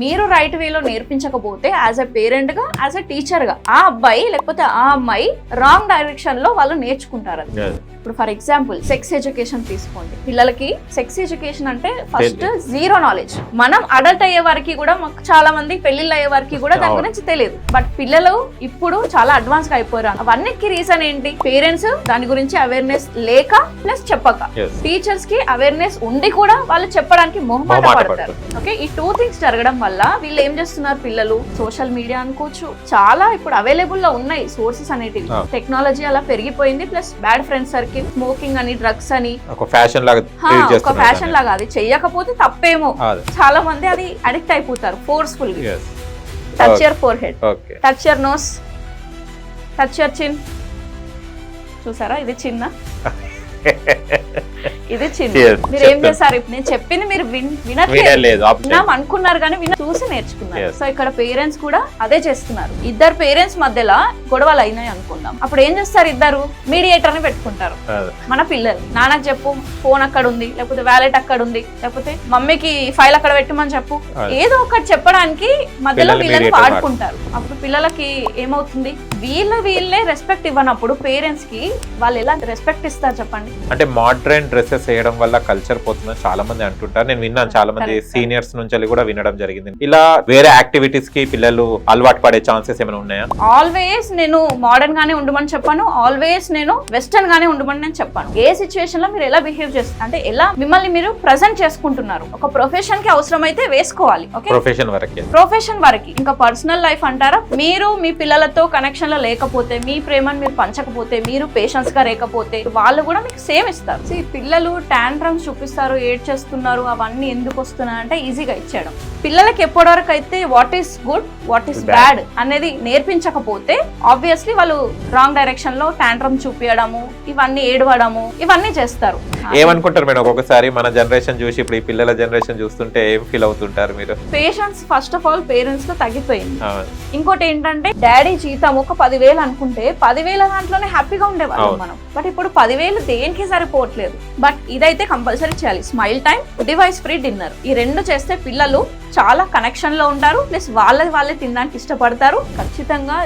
మీరు రైట్ వేలో నేర్పించకపోతే as a parent గా, యాజ్ ఎ టీచర్ గా ఆ అబ్బాయి లేకపోతే ఆ అమ్మాయి రాంగ్ డైరెక్షన్ లో వాళ్ళు నేర్చుకుంటారు. అది ఇప్పుడు ఫర్ ఎగ్జాంపుల్ సెక్స్ ఎడ్యుకేషన్ తీసుకోండి. పిల్లలకి సెక్స్ ఎడ్యుకేషన్ అంటే ఫస్ట్ జీరో నాలెడ్జ్. మనం అడల్ట్ అయ్యే వారికి కూడా మాకు చాలా మంది పెళ్లిళ్ళు అయ్యే వారికి కూడా దాని గురించి తెలియదు. బట్ పిల్లలు ఇప్పుడు చాలా అడ్వాన్స్ గా అయిపోయారు. అవన్నిటికీ రీజన్ ఏంటి? పేరెంట్స్ దాని గురించి అవేర్నెస్ లేక ప్లస్ చెప్పక, టీచర్స్ కి అవేర్నెస్ ఉండి కూడా వాళ్ళు చెప్పడానికి మొహమాట పడతారు. ఓకే, ఈ 2 థింగ్స్ జరగడం వల్ల వీళ్ళు ఏం చేస్తున్నారు? పిల్లలు సోషల్ మీడియా అనుకోవచ్చు, చాలా ఇప్పుడు అవైలబుల్ లో ఉన్నాయి సోర్సెస్ అనేటివి. టెక్నాలజీ అలా పెరిగిపోయింది. Plus bad friends circle, smoking అని, డ్రగ్స్ అని ఒక ఫ్యాషన్ లాగా అది చెయ్యకపోతే తప్పేమో. చాలా మంది అది అడిక్ట్ అయిపోతారు ఫోర్స్ఫుల్ గా. Touch your forehead, touch your nose, touch your chin. చూసారా, ఇది చిన్న, ఇది చిన్న. మీరు ఏం చేస్తారు? ఇప్పుడు నేను చెప్పింది మీరు వినట్లేదు అనుకున్నారు కానీ చూసి నేర్చుకున్నారు. సో ఇక్కడ పేరెంట్స్ కూడా అదే చేస్తున్నారు. ఇద్దరు పేరెంట్స్ మధ్యలో గొడవలు అయినాయి అనుకుందాం. అప్పుడు ఏం చేస్తారు? ఇద్దరు మీడియేటర్ ని పెట్టుకుంటారు. మన పిల్లలు నాన్నకు చెప్పు, ఫోన్ అక్కడ ఉంది, లేకపోతే వ్యాలెట్ అక్కడ ఉంది, లేకపోతే మమ్మీకి ఫైల్ అక్కడ పెట్టమని చెప్పు, ఏదో ఒకటి చెప్పడానికి మధ్యలో వీళ్ళని వాడుకుంటారు. అప్పుడు పిల్లలకి ఏమవుతుంది? వీళ్ళే రెస్పెక్ట్ ఇవ్వనప్పుడు పేరెంట్స్ కి వాళ్ళు ఎలా రెస్పెక్ట్ ఇస్తారు చెప్పండి? అంటే మోడర్న్ డ్రెస్సెస్ వేయడం వల్ల కల్చర్ పోతుందని చాలా మంది అంటుంటారు. నేను విన్నాను, చాలా మంది సీనియర్స్ నుంచి కూడా వినడం జరిగింది. ఇలా వేరే యాక్టివిటీస్ కి పిల్లలు అలవాటు పడే ఛాన్సెస్ ఏమైనా ఉన్నాయా? ఆల్వేస్ నేను మోడర్న్ గానే ఉండమని చెప్పాను, ఆల్వేస్ నేను వెస్టర్న్ గానే ఉండమని నేను చెప్పాను. ఏ సిచ్యువేషన్ లో మీరు ఎలా బిహేవ్ చేస్తారు అంటే ఎలా మిమ్మల్ని మీరు ప్రెజెంట్ చేసుకుంటున్నారు. ఒక ప్రొఫెషన్ కి అవసరమైతే వేసుకోవాలి, ప్రొఫెషన్ వరకు. ఇంకా పర్సనల్ లైఫ్ అంటారా? మీరు మీ పిల్లలతో కనెక్షన్ లో లేకపోతే, మీ ప్రేమను మీరు పంచకపోతే, మీరు పేషెన్స్ గా లేకపోతే వాళ్ళు కూడా మీకు సేమ్ ఇస్తారు. పిల్లలు టాంట్రమ్స్ చూపిస్తారు, ఏడ్ చేస్తున్నారు, అవన్నీ ఎందుకు వస్తున్నాయి అంటే ఈజీగా ఇచ్చేయడం. పిల్లలకి ఎప్పటి వరకు అయితే what is good, what is bad అనేది నేర్పించకపోతే ఆబ్వియస్లీ వాళ్ళు రాంగ్ డైరెక్షన్ లో టాంట్రమ్ చూపించడము, ఇవన్నీ ఏడవడము, ఇవన్నీ చేస్తారు. ఏమనుకుంటారు మేడం ఒక్కొక్కసారి మన జనరేషన్ చూసి ఇప్పుడు ఈ పిల్లల జనరేషన్ చూస్తుంటే ఏం ఫీల్ అవుతుంటారు మీరు? Patience first of all parents లో తగ్గిపోయింది. ఇంకోటి ఏంటంటే డాడీ జీతం ఒక 10,000 అనుకుంటే 10,000 దాంట్లోనే హ్యాపీగా ఉండేవాళ్ళం మనం. బట్ ఇప్పుడు 10,000 దేనికి సరిపోవట్లేదు. బట్ ఇదైతే కంపల్సరీ చేయాలి. Smile time, device free dinner, ఈ 2 చేస్తే పిల్లలు చాలా కనెక్షన్ లో ఉంటారు. ప్లస్ వాళ్ళే తినడానికి ఇష్టపడతారు. ఖచ్చితంగా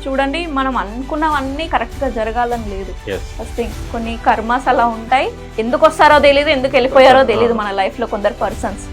చూడండి, మనం అనుకున్నవన్నీ కరెక్ట్ గా జరగాలని లేదు. ఫస్ట్ థింగ్, కొన్ని కర్మాస్ అలా ఉంటాయి. ఎందుకు వస్తారో తెలియదు, ఎందుకు వెళ్ళిపోయారో తెలియదు మన లైఫ్ లో కొందరు పర్సన్స్.